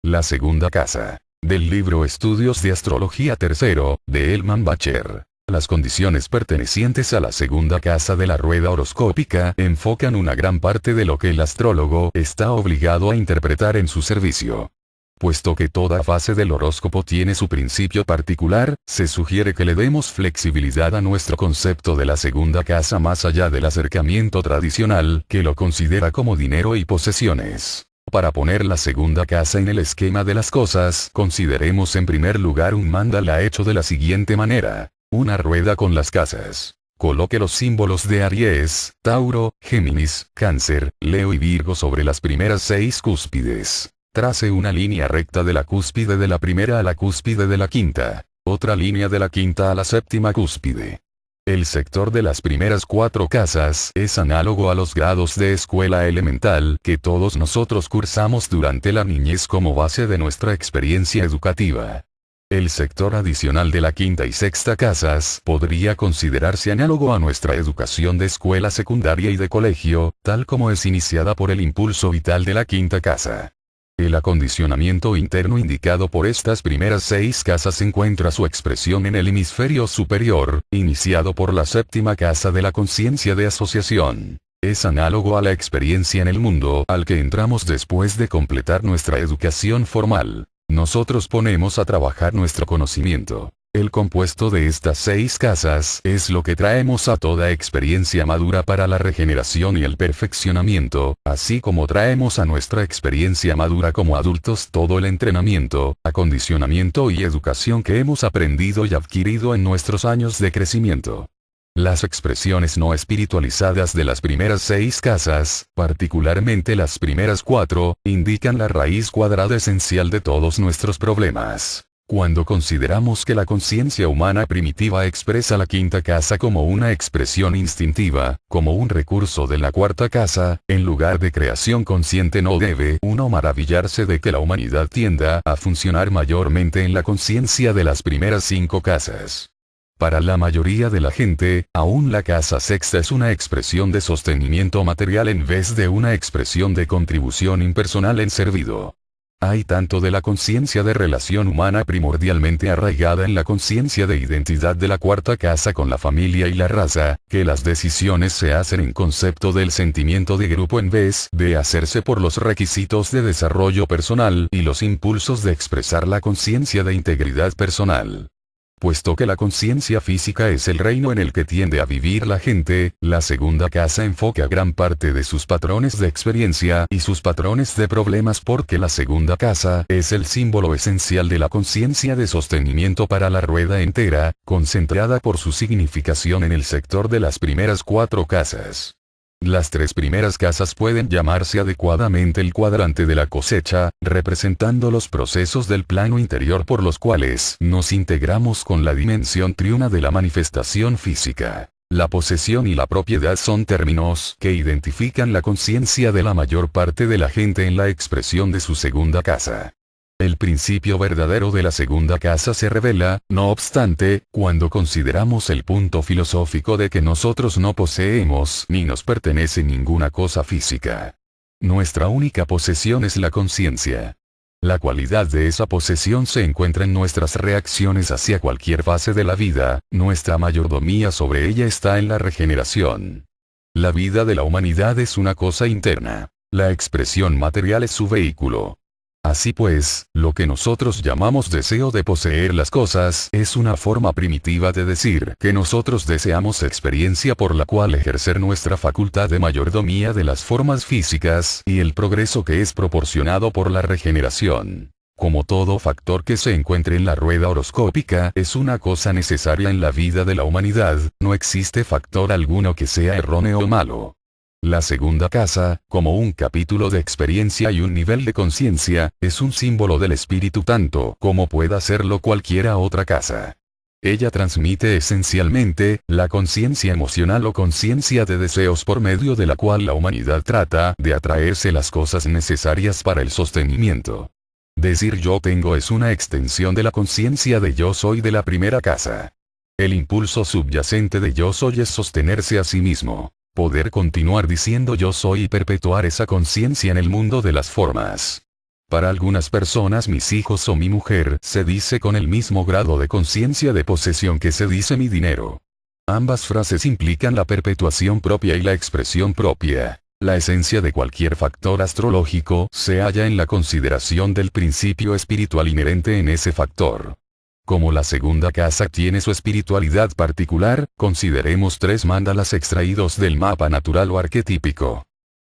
La segunda casa. Del libro Estudios de Astrología tercero, de Elman Bacher. Las condiciones pertenecientes a la segunda casa de la rueda horoscópica enfocan una gran parte de lo que el astrólogo está obligado a interpretar en su servicio. Puesto que toda fase del horóscopo tiene su principio particular, se sugiere que le demos flexibilidad a nuestro concepto de la segunda casa más allá del acercamiento tradicional, que lo considera como dinero y posesiones. Para poner la segunda casa en el esquema de las cosas, consideremos en primer lugar un mandala hecho de la siguiente manera. Una rueda con las casas. Coloque los símbolos de Aries, Tauro, Géminis, Cáncer, Leo y Virgo sobre las primeras 6 cúspides. Trace una línea recta de la cúspide de la primera a la cúspide de la quinta. Otra línea de la quinta a la séptima cúspide. El sector de las primeras 4 casas es análogo a los grados de escuela elemental que todos nosotros cursamos durante la niñez como base de nuestra experiencia educativa. El sector adicional de la quinta y sexta casas podría considerarse análogo a nuestra educación de escuela secundaria y de colegio, tal como es iniciada por el impulso vital de la quinta casa. El acondicionamiento interno indicado por estas primeras 6 casas encuentra su expresión en el hemisferio superior, iniciado por la séptima casa de la conciencia de asociación. Es análogo a la experiencia en el mundo al que entramos después de completar nuestra educación formal. Nosotros ponemos a trabajar nuestro conocimiento. El compuesto de estas 6 casas es lo que traemos a toda experiencia madura para la regeneración y el perfeccionamiento, así como traemos a nuestra experiencia madura como adultos todo el entrenamiento, acondicionamiento y educación que hemos aprendido y adquirido en nuestros años de crecimiento. Las expresiones no espiritualizadas de las primeras 6 casas, particularmente las primeras 4, indican la raíz cuadrada esencial de todos nuestros problemas. Cuando consideramos que la conciencia humana primitiva expresa la quinta casa como una expresión instintiva, como un recurso de la cuarta casa, en lugar de creación consciente, no debe uno maravillarse de que la humanidad tienda a funcionar mayormente en la conciencia de las primeras 5 casas. Para la mayoría de la gente, aún la casa sexta es una expresión de sostenimiento material en vez de una expresión de contribución impersonal en servido. Hay tanto de la conciencia de relación humana primordialmente arraigada en la conciencia de identidad de la cuarta casa con la familia y la raza, que las decisiones se hacen en concepto del sentimiento de grupo en vez de hacerse por los requisitos de desarrollo personal y los impulsos de expresar la conciencia de integridad personal. Puesto que la conciencia física es el reino en el que tiende a vivir la gente, la segunda casa enfoca gran parte de sus patrones de experiencia y sus patrones de problemas porque la segunda casa es el símbolo esencial de la conciencia de sostenimiento para la rueda entera, concentrada por su significación en el sector de las primeras 4 casas. Las 3 primeras casas pueden llamarse adecuadamente el cuadrante de la cosecha, representando los procesos del plano interior por los cuales nos integramos con la dimensión triuna de la manifestación física. La posesión y la propiedad son términos que identifican la conciencia de la mayor parte de la gente en la expresión de su segunda casa. El principio verdadero de la segunda casa se revela, no obstante, cuando consideramos el punto filosófico de que nosotros no poseemos ni nos pertenece ninguna cosa física. Nuestra única posesión es la conciencia. La cualidad de esa posesión se encuentra en nuestras reacciones hacia cualquier fase de la vida, nuestra mayordomía sobre ella está en la regeneración. La vida de la humanidad es una cosa interna. La expresión material es su vehículo. Así pues, lo que nosotros llamamos deseo de poseer las cosas es una forma primitiva de decir que nosotros deseamos experiencia por la cual ejercer nuestra facultad de mayordomía de las formas físicas y el progreso que es proporcionado por la regeneración. Como todo factor que se encuentre en la rueda horoscópica es una cosa necesaria en la vida de la humanidad, no existe factor alguno que sea erróneo o malo. La segunda casa, como un capítulo de experiencia y un nivel de conciencia, es un símbolo del espíritu tanto como pueda serlo cualquiera otra casa. Ella transmite esencialmente la conciencia emocional o conciencia de deseos por medio de la cual la humanidad trata de atraerse las cosas necesarias para el sostenimiento. Decir yo tengo es una extensión de la conciencia de yo soy de la primera casa. El impulso subyacente de yo soy es sostenerse a sí mismo. Poder continuar diciendo yo soy y perpetuar esa conciencia en el mundo de las formas. Para algunas personas mis hijos o mi mujer se dice con el mismo grado de conciencia de posesión que se dice mi dinero. Ambas frases implican la perpetuación propia y la expresión propia. La esencia de cualquier factor astrológico se halla en la consideración del principio espiritual inherente en ese factor. Como la segunda casa tiene su espiritualidad particular, consideremos 3 mandalas extraídos del mapa natural o arquetípico.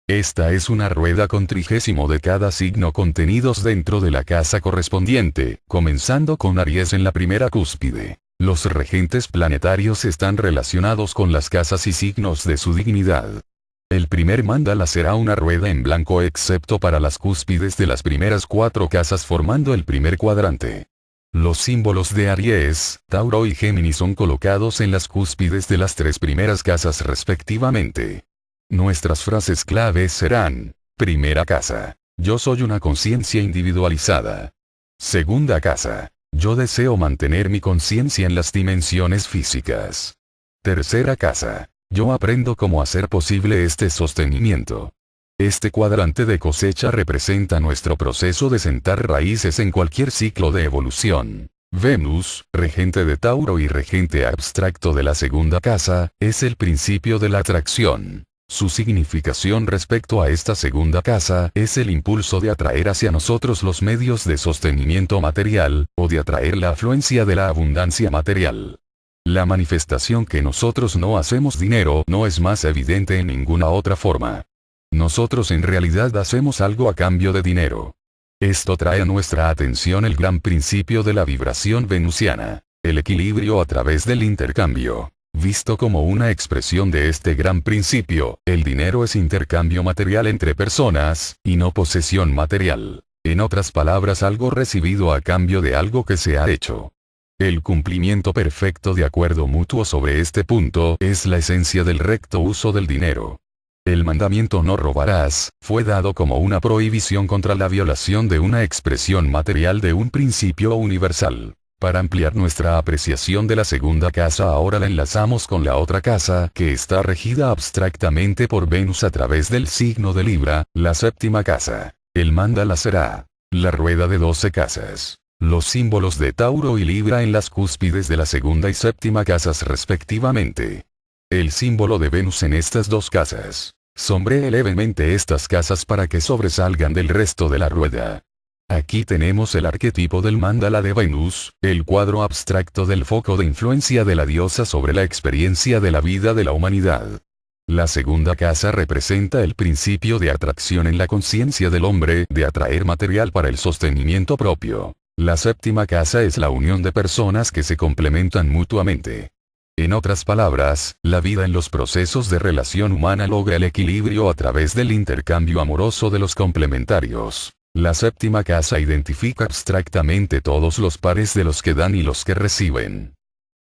Esta es una rueda con 30 de cada signo contenidos dentro de la casa correspondiente, comenzando con Aries en la primera cúspide. Los regentes planetarios están relacionados con las casas y signos de su dignidad. El primer mandala será una rueda en blanco excepto para las cúspides de las primeras 4 casas formando el primer cuadrante. Los símbolos de Aries, Tauro y Géminis son colocados en las cúspides de las 3 primeras casas respectivamente. Nuestras frases claves serán: primera casa, yo soy una conciencia individualizada. Segunda casa, yo deseo mantener mi conciencia en las dimensiones físicas. Tercera casa, yo aprendo cómo hacer posible este sostenimiento. Este cuadrante de cosecha representa nuestro proceso de sentar raíces en cualquier ciclo de evolución. Venus, regente de Tauro y regente abstracto de la segunda casa, es el principio de la atracción. Su significación respecto a esta segunda casa es el impulso de atraer hacia nosotros los medios de sostenimiento material, o de atraer la afluencia de la abundancia material. La manifestación que nosotros no hacemos dinero no es más evidente en ninguna otra forma. Nosotros en realidad hacemos algo a cambio de dinero. Esto trae a nuestra atención el gran principio de la vibración venusiana, el equilibrio a través del intercambio. Visto como una expresión de este gran principio, el dinero es intercambio material entre personas, y no posesión material. En otras palabras, algo recibido a cambio de algo que se ha hecho. El cumplimiento perfecto de acuerdo mutuo sobre este punto es la esencia del recto uso del dinero. El mandamiento no robarás fue dado como una prohibición contra la violación de una expresión material de un principio universal. Para ampliar nuestra apreciación de la segunda casa ahora la enlazamos con la otra casa que está regida abstractamente por Venus a través del signo de Libra, la séptima casa. El mandala será la rueda de 12 casas. Los símbolos de Tauro y Libra en las cúspides de la segunda y séptima casas respectivamente. El símbolo de Venus en estas 2 casas. Sombree levemente estas casas para que sobresalgan del resto de la rueda. Aquí tenemos el arquetipo del mandala de Venus, el cuadro abstracto del foco de influencia de la diosa sobre la experiencia de la vida de la humanidad. La segunda casa representa el principio de atracción en la conciencia del hombre de atraer material para el sostenimiento propio. La séptima casa es la unión de personas que se complementan mutuamente. En otras palabras, la vida en los procesos de relación humana logra el equilibrio a través del intercambio amoroso de los complementarios. La séptima casa identifica abstractamente todos los pares de los que dan y los que reciben.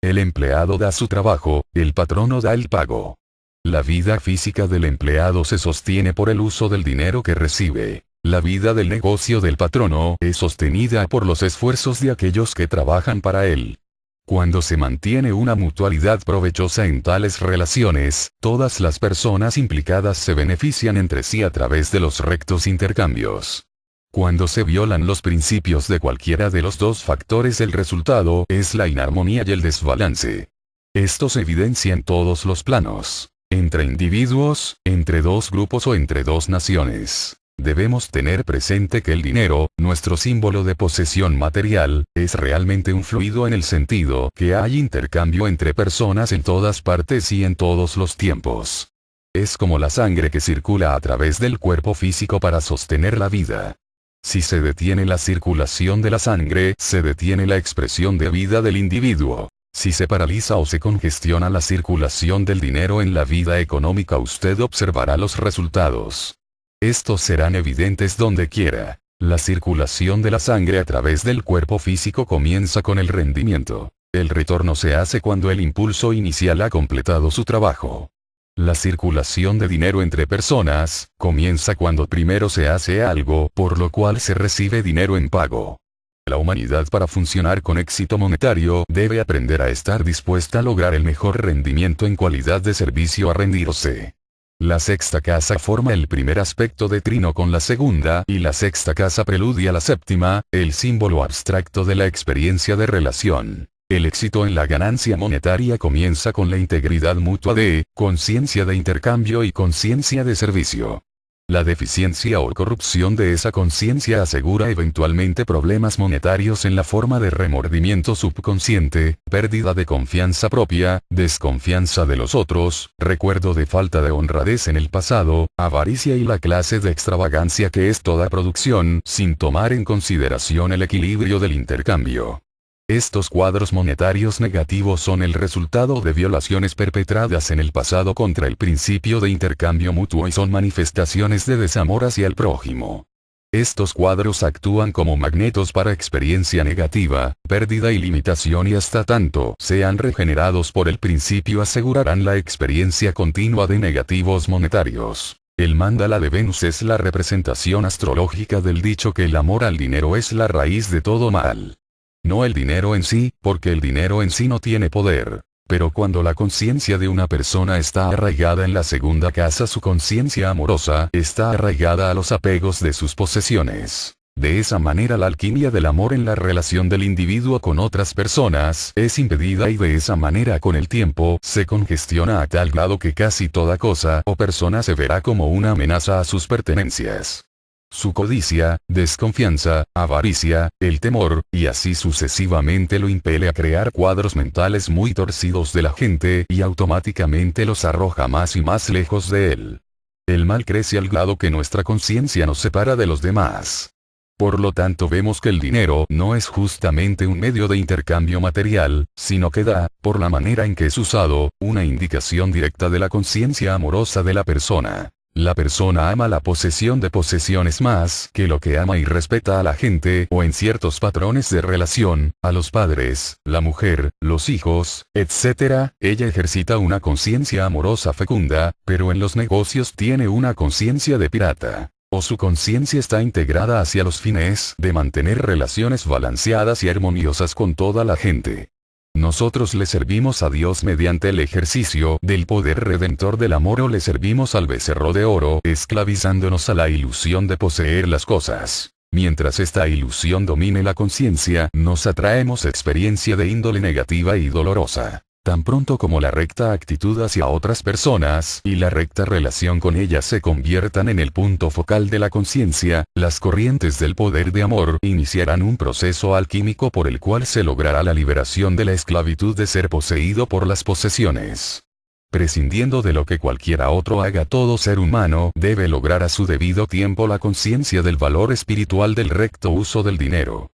El empleado da su trabajo, el patrono da el pago. La vida física del empleado se sostiene por el uso del dinero que recibe. La vida del negocio del patrono es sostenida por los esfuerzos de aquellos que trabajan para él. Cuando se mantiene una mutualidad provechosa en tales relaciones, todas las personas implicadas se benefician entre sí a través de los rectos intercambios. Cuando se violan los principios de cualquiera de los 2 factores, el resultado es la inarmonía y el desbalance. Esto se evidencia en todos los planos, entre individuos, entre 2 grupos o entre 2 naciones. Debemos tener presente que el dinero, nuestro símbolo de posesión material, es realmente un fluido en el sentido que hay intercambio entre personas en todas partes y en todos los tiempos. Es como la sangre que circula a través del cuerpo físico para sostener la vida. Si se detiene la circulación de la sangre, se detiene la expresión de vida del individuo. Si se paraliza o se congestiona la circulación del dinero en la vida económica, usted observará los resultados. Estos serán evidentes donde quiera. La circulación de la sangre a través del cuerpo físico comienza con el rendimiento. El retorno se hace cuando el impulso inicial ha completado su trabajo. La circulación de dinero entre personas comienza cuando primero se hace algo por lo cual se recibe dinero en pago. La humanidad, para funcionar con éxito monetario, debe aprender a estar dispuesta a lograr el mejor rendimiento en cualidad de servicio, a rendirse. La sexta casa forma el primer aspecto de trino con la segunda y la sexta casa preludia la séptima, el símbolo abstracto de la experiencia de relación. El éxito en la ganancia monetaria comienza con la integridad mutua de conciencia de intercambio y conciencia de servicio. La deficiencia o corrupción de esa conciencia asegura eventualmente problemas monetarios en la forma de remordimiento subconsciente, pérdida de confianza propia, desconfianza de los otros, recuerdo de falta de honradez en el pasado, avaricia y la clase de extravagancia que es toda producción, sin tomar en consideración el equilibrio del intercambio. Estos cuadros monetarios negativos son el resultado de violaciones perpetradas en el pasado contra el principio de intercambio mutuo y son manifestaciones de desamor hacia el prójimo. Estos cuadros actúan como magnetos para experiencia negativa, pérdida y limitación y hasta tanto sean regenerados por el principio asegurarán la experiencia continua de negativos monetarios. El mandala de Venus es la representación astrológica del dicho que el amor al dinero es la raíz de todo mal. No el dinero en sí, porque el dinero en sí no tiene poder. Pero cuando la conciencia de una persona está arraigada en la segunda casa, su conciencia amorosa está arraigada a los apegos de sus posesiones. De esa manera la alquimia del amor en la relación del individuo con otras personas es impedida y de esa manera con el tiempo se congestiona a tal grado que casi toda cosa o persona se verá como una amenaza a sus pertenencias. Su codicia, desconfianza, avaricia, el temor, y así sucesivamente lo impele a crear cuadros mentales muy torcidos de la gente y automáticamente los arroja más y más lejos de él. El mal crece al grado que nuestra conciencia nos separa de los demás. Por lo tanto vemos que el dinero no es justamente un medio de intercambio material, sino que da, por la manera en que es usado, una indicación directa de la conciencia amorosa de la persona. La persona ama la posesión de posesiones más que lo que ama y respeta a la gente o en ciertos patrones de relación, a los padres, la mujer, los hijos, etc. Ella ejercita una conciencia amorosa fecunda, pero en los negocios tiene una conciencia de pirata. O su conciencia está integrada hacia los fines de mantener relaciones balanceadas y armoniosas con toda la gente. Nosotros le servimos a Dios mediante el ejercicio del poder redentor del amor o le servimos al becerro de oro esclavizándonos a la ilusión de poseer las cosas. Mientras esta ilusión domine la conciencia, nos atraemos experiencia de índole negativa y dolorosa. Tan pronto como la recta actitud hacia otras personas y la recta relación con ellas se conviertan en el punto focal de la conciencia, las corrientes del poder de amor iniciarán un proceso alquímico por el cual se logrará la liberación de la esclavitud de ser poseído por las posesiones. Prescindiendo de lo que cualquiera otro haga, todo ser humano debe lograr a su debido tiempo la conciencia del valor espiritual del recto uso del dinero.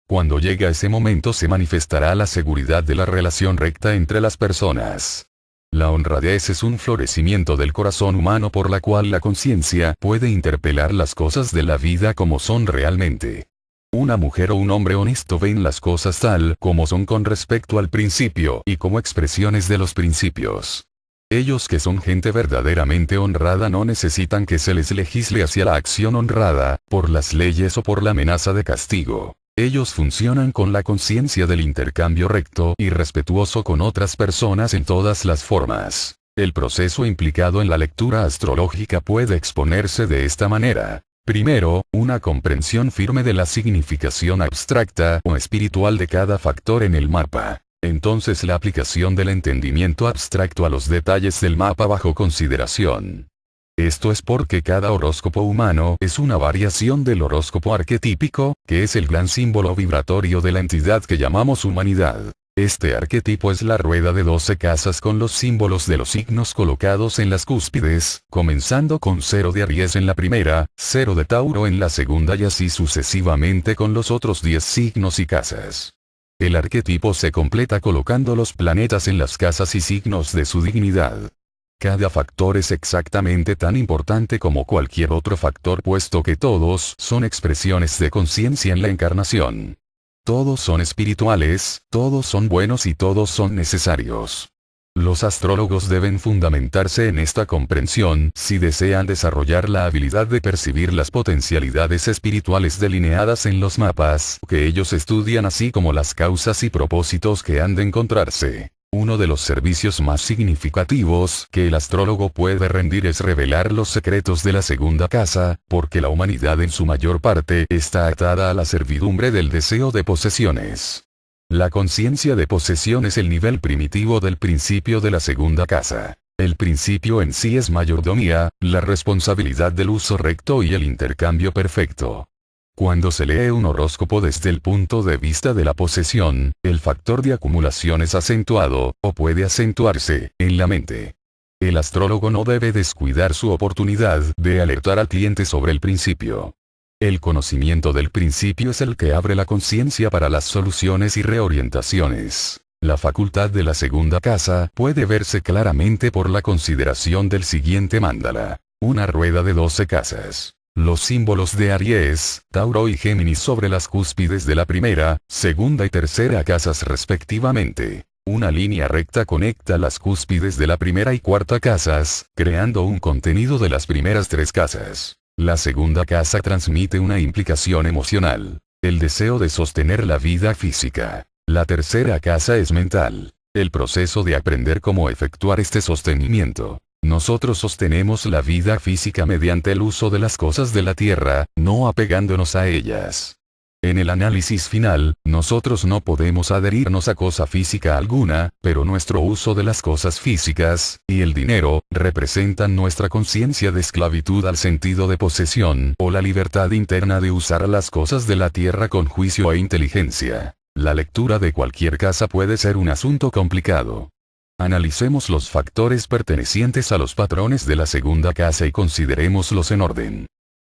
Cuando llegue a ese momento se manifestará la seguridad de la relación recta entre las personas. La honradez es un florecimiento del corazón humano por la cual la conciencia puede interpelar las cosas de la vida como son realmente. Una mujer o un hombre honesto ven las cosas tal como son con respecto al principio y como expresiones de los principios. Ellos que son gente verdaderamente honrada no necesitan que se les legisle hacia la acción honrada, por las leyes o por la amenaza de castigo. Ellos funcionan con la conciencia del intercambio recto y respetuoso con otras personas en todas las formas. El proceso implicado en la lectura astrológica puede exponerse de esta manera. Primero, una comprensión firme de la significación abstracta o espiritual de cada factor en el mapa. Entonces la aplicación del entendimiento abstracto a los detalles del mapa bajo consideración. Esto es porque cada horóscopo humano es una variación del horóscopo arquetípico, que es el gran símbolo vibratorio de la entidad que llamamos humanidad. Este arquetipo es la rueda de 12 casas con los símbolos de los signos colocados en las cúspides, comenzando con 0 de Aries en la primera, 0 de Tauro en la segunda y así sucesivamente con los otros 10 signos y casas. El arquetipo se completa colocando los planetas en las casas y signos de su dignidad. Cada factor es exactamente tan importante como cualquier otro factor puesto que todos son expresiones de conciencia en la encarnación. Todos son espirituales, todos son buenos y todos son necesarios. Los astrólogos deben fundamentarse en esta comprensión si desean desarrollar la habilidad de percibir las potencialidades espirituales delineadas en los mapas que ellos estudian así como las causas y propósitos que han de encontrarse. Un uno de los servicios más significativos que el astrólogo puede rendir es revelar los secretos de la segunda casa, porque la humanidad en su mayor parte está atada a la servidumbre del deseo de posesiones. La conciencia de posesión es el nivel primitivo del principio de la segunda casa. El principio en sí es mayordomía, la responsabilidad del uso recto y el intercambio perfecto. Cuando se lee un horóscopo desde el punto de vista de la posesión, el factor de acumulación es acentuado, o puede acentuarse, en la mente. El astrólogo no debe descuidar su oportunidad de alertar al cliente sobre el principio. El conocimiento del principio es el que abre la conciencia para las soluciones y reorientaciones. La facultad de la segunda casa puede verse claramente por la consideración del siguiente mándala. Una rueda de 12 casas. Los símbolos de Aries, Tauro y Géminis sobre las cúspides de la primera, segunda y tercera casas respectivamente. Una línea recta conecta las cúspides de la primera y cuarta casas, creando un contenido de las primeras 3 casas. La segunda casa transmite una implicación emocional, el deseo de sostener la vida física. La tercera casa es mental, el proceso de aprender cómo efectuar este sostenimiento. Nosotros sostenemos la vida física mediante el uso de las cosas de la tierra, no apegándonos a ellas. En el análisis final, nosotros no podemos adherirnos a cosa física alguna, pero nuestro uso de las cosas físicas, y el dinero, representan nuestra conciencia de esclavitud al sentido de posesión, o la libertad interna de usar las cosas de la tierra con juicio e inteligencia. La lectura de cualquier casa puede ser un asunto complicado. Analicemos los factores pertenecientes a los patrones de la segunda casa y considerémoslos en orden.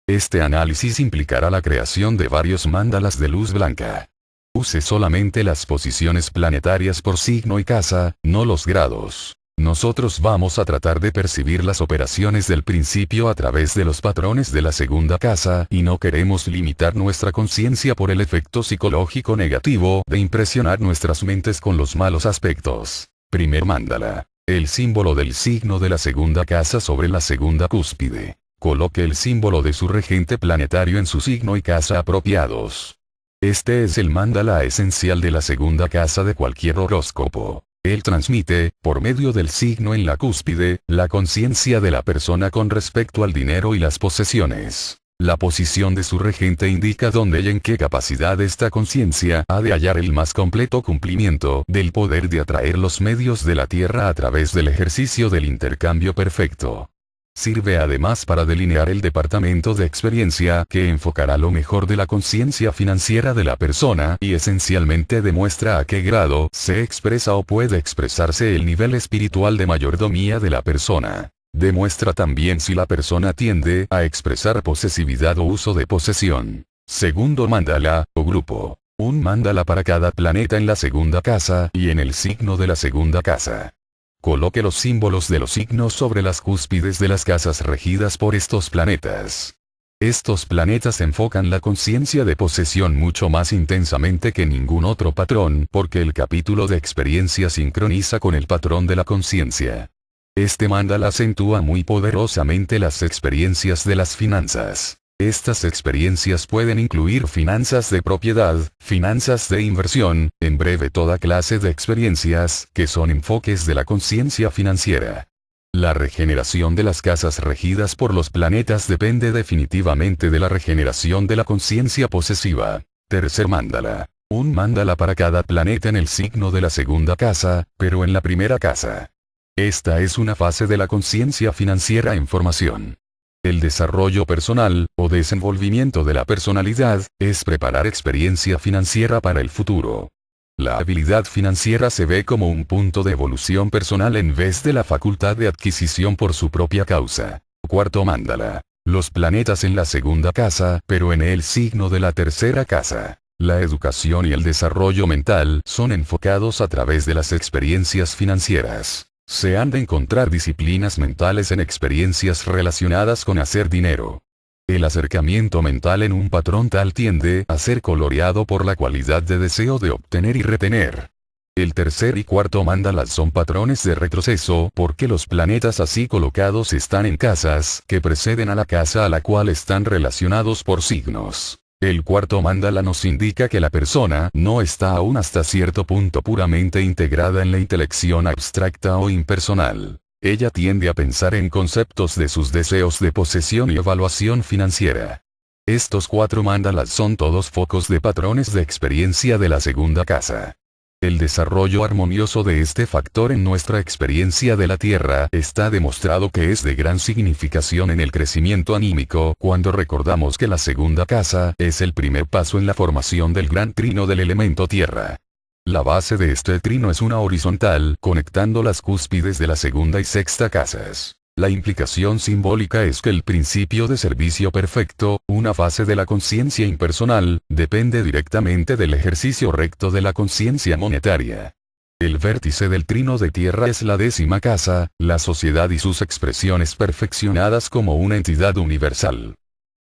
Este análisis implicará la creación de varios mandalas de luz blanca. Use solamente las posiciones planetarias por signo y casa, no los grados. Nosotros vamos a tratar de percibir las operaciones del principio a través de los patrones de la segunda casa y no queremos limitar nuestra conciencia por el efecto psicológico negativo de impresionar nuestras mentes con los malos aspectos. Primer mándala. El símbolo del signo de la segunda casa sobre la segunda cúspide. Coloque el símbolo de su regente planetario en su signo y casa apropiados. Este es el mándala esencial de la segunda casa de cualquier horóscopo. Él transmite, por medio del signo en la cúspide, la conciencia de la persona con respecto al dinero y las posesiones. La posición de su regente indica dónde y en qué capacidad esta conciencia ha de hallar el más completo cumplimiento del poder de atraer los medios de la tierra a través del ejercicio del intercambio perfecto. Sirve además para delinear el departamento de experiencia que enfocará lo mejor de la conciencia financiera de la persona y esencialmente demuestra a qué grado se expresa o puede expresarse el nivel espiritual de mayordomía de la persona. Demuestra también si la persona tiende a expresar posesividad o uso de posesión. Segundo mándala, o grupo. Un mándala para cada planeta en la segunda casa y en el signo de la segunda casa. Coloque los símbolos de los signos sobre las cúspides de las casas regidas por estos planetas. Estos planetas enfocan la conciencia de posesión mucho más intensamente que ningún otro patrón porque el capítulo de experiencia sincroniza con el patrón de la conciencia. Este mándala acentúa muy poderosamente las experiencias de las finanzas. Estas experiencias pueden incluir finanzas de propiedad, finanzas de inversión, en breve toda clase de experiencias que son enfoques de la conciencia financiera. La regeneración de las casas regidas por los planetas depende definitivamente de la regeneración de la conciencia posesiva. Tercer mándala. Un mándala para cada planeta en el signo de la segunda casa, pero en la primera casa. Esta es una fase de la conciencia financiera en formación. El desarrollo personal, o desenvolvimiento de la personalidad, es preparar experiencia financiera para el futuro. La habilidad financiera se ve como un punto de evolución personal en vez de la facultad de adquisición por su propia causa. Cuarto mándala. Los planetas en la segunda casa, pero en el signo de la tercera casa. La educación y el desarrollo mental son enfocados a través de las experiencias financieras. Se han de encontrar disciplinas mentales en experiencias relacionadas con hacer dinero. El acercamiento mental en un patrón tal tiende a ser coloreado por la cualidad de deseo de obtener y retener. El tercer y cuarto mandalas son patrones de retroceso porque los planetas así colocados están en casas que preceden a la casa a la cual están relacionados por signos. El cuarto mandala nos indica que la persona no está aún hasta cierto punto puramente integrada en la intelección abstracta o impersonal. Ella tiende a pensar en conceptos de sus deseos de posesión y evaluación financiera. Estos 4 mandalas son todos focos de patrones de experiencia de la segunda casa. El desarrollo armonioso de este factor en nuestra experiencia de la Tierra está demostrado que es de gran significación en el crecimiento anímico cuando recordamos que la segunda casa es el primer paso en la formación del gran trino del elemento Tierra. La base de este trino es una horizontal conectando las cúspides de la segunda y sexta casas. La implicación simbólica es que el principio de servicio perfecto, una fase de la conciencia impersonal, depende directamente del ejercicio recto de la conciencia monetaria. El vértice del trino de tierra es la 10ª casa, la sociedad y sus expresiones perfeccionadas como una entidad universal.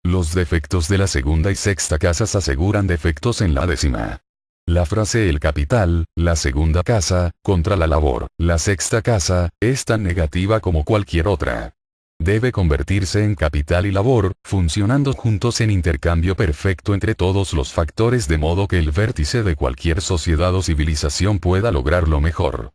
Los defectos de la segunda y sexta casas aseguran defectos en la 10ª. La frase el capital, la segunda casa, contra la labor, la sexta casa, es tan negativa como cualquier otra. Debe convertirse en capital y labor, funcionando juntos en intercambio perfecto entre todos los factores de modo que el vértice de cualquier sociedad o civilización pueda lograr lo mejor.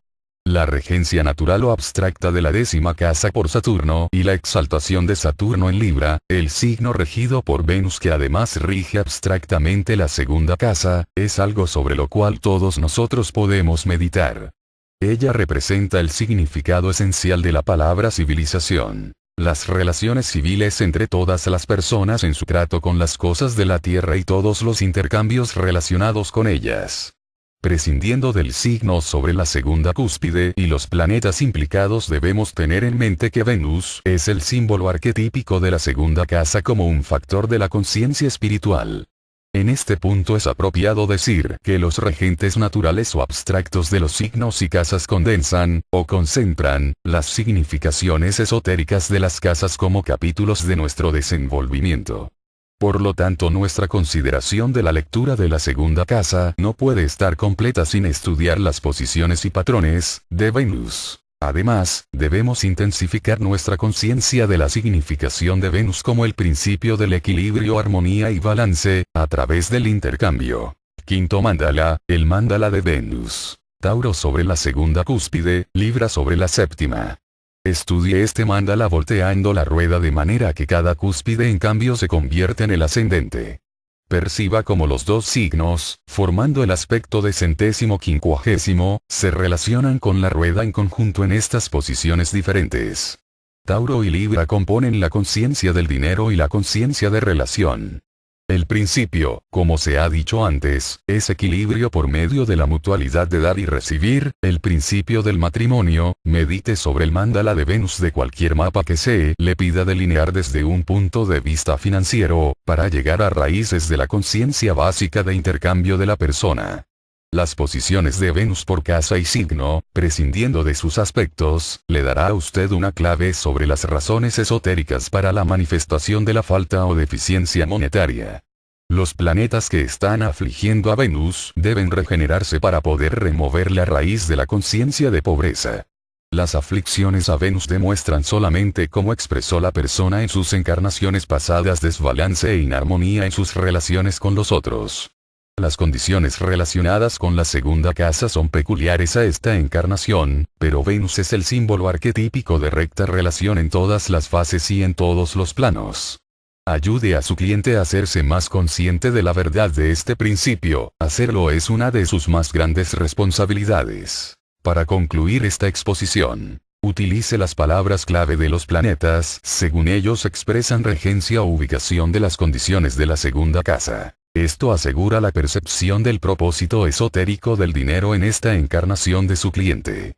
La regencia natural o abstracta de la 10ª casa por Saturno y la exaltación de Saturno en Libra, el signo regido por Venus que además rige abstractamente la segunda casa, es algo sobre lo cual todos nosotros podemos meditar. Ella representa el significado esencial de la palabra civilización. Las relaciones civiles entre todas las personas en su trato con las cosas de la tierra y todos los intercambios relacionados con ellas. Prescindiendo del signo sobre la segunda cúspide y los planetas implicados, debemos tener en mente que Venus es el símbolo arquetípico de la segunda casa como un factor de la conciencia espiritual. En este punto es apropiado decir que los regentes naturales o abstractos de los signos y casas condensan, o concentran, las significaciones esotéricas de las casas como capítulos de nuestro desenvolvimiento. Por lo tanto, nuestra consideración de la lectura de la segunda casa no puede estar completa sin estudiar las posiciones y patrones de Venus. Además, debemos intensificar nuestra conciencia de la significación de Venus como el principio del equilibrio, armonía y balance, a través del intercambio. Quinto mandala, el mandala de Venus. Tauro sobre la segunda cúspide, Libra sobre la séptima. Estudie este mandala volteando la rueda de manera que cada cúspide en cambio se convierte en el ascendente. Perciba como los dos signos, formando el aspecto de centésimo quincuagésimo, se relacionan con la rueda en conjunto en estas posiciones diferentes. Tauro y Libra componen la conciencia del dinero y la conciencia de relación. El principio, como se ha dicho antes, es equilibrio por medio de la mutualidad de dar y recibir. El principio del matrimonio, medite sobre el mandala de Venus de cualquier mapa que se le pida delinear desde un punto de vista financiero, para llegar a raíces de la conciencia básica de intercambio de la persona. Las posiciones de Venus por casa y signo, prescindiendo de sus aspectos, le dará a usted una clave sobre las razones esotéricas para la manifestación de la falta o deficiencia monetaria. Los planetas que están afligiendo a Venus deben regenerarse para poder remover la raíz de la conciencia de pobreza. Las aflicciones a Venus demuestran solamente cómo expresó la persona en sus encarnaciones pasadas desbalance e inarmonía en sus relaciones con los otros. Las condiciones relacionadas con la segunda casa son peculiares a esta encarnación, pero Venus es el símbolo arquetípico de recta relación en todas las fases y en todos los planos. Ayude a su cliente a hacerse más consciente de la verdad de este principio. Hacerlo es una de sus más grandes responsabilidades. Para concluir esta exposición, utilice las palabras clave de los planetas según ellos expresan regencia o ubicación de las condiciones de la segunda casa. Esto asegura la percepción del propósito esotérico del dinero en esta encarnación de su cliente.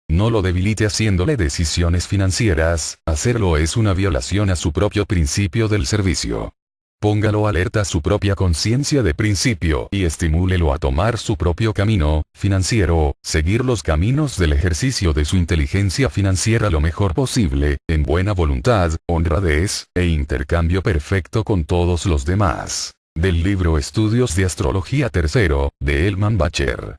No lo debilite haciéndole decisiones financieras, hacerlo es una violación a su propio principio del servicio. Póngalo alerta a su propia conciencia de principio y estimúlelo a tomar su propio camino financiero, seguir los caminos del ejercicio de su inteligencia financiera lo mejor posible, en buena voluntad, honradez, e intercambio perfecto con todos los demás. Del libro Estudios de Astrología III, de Elman Bacher.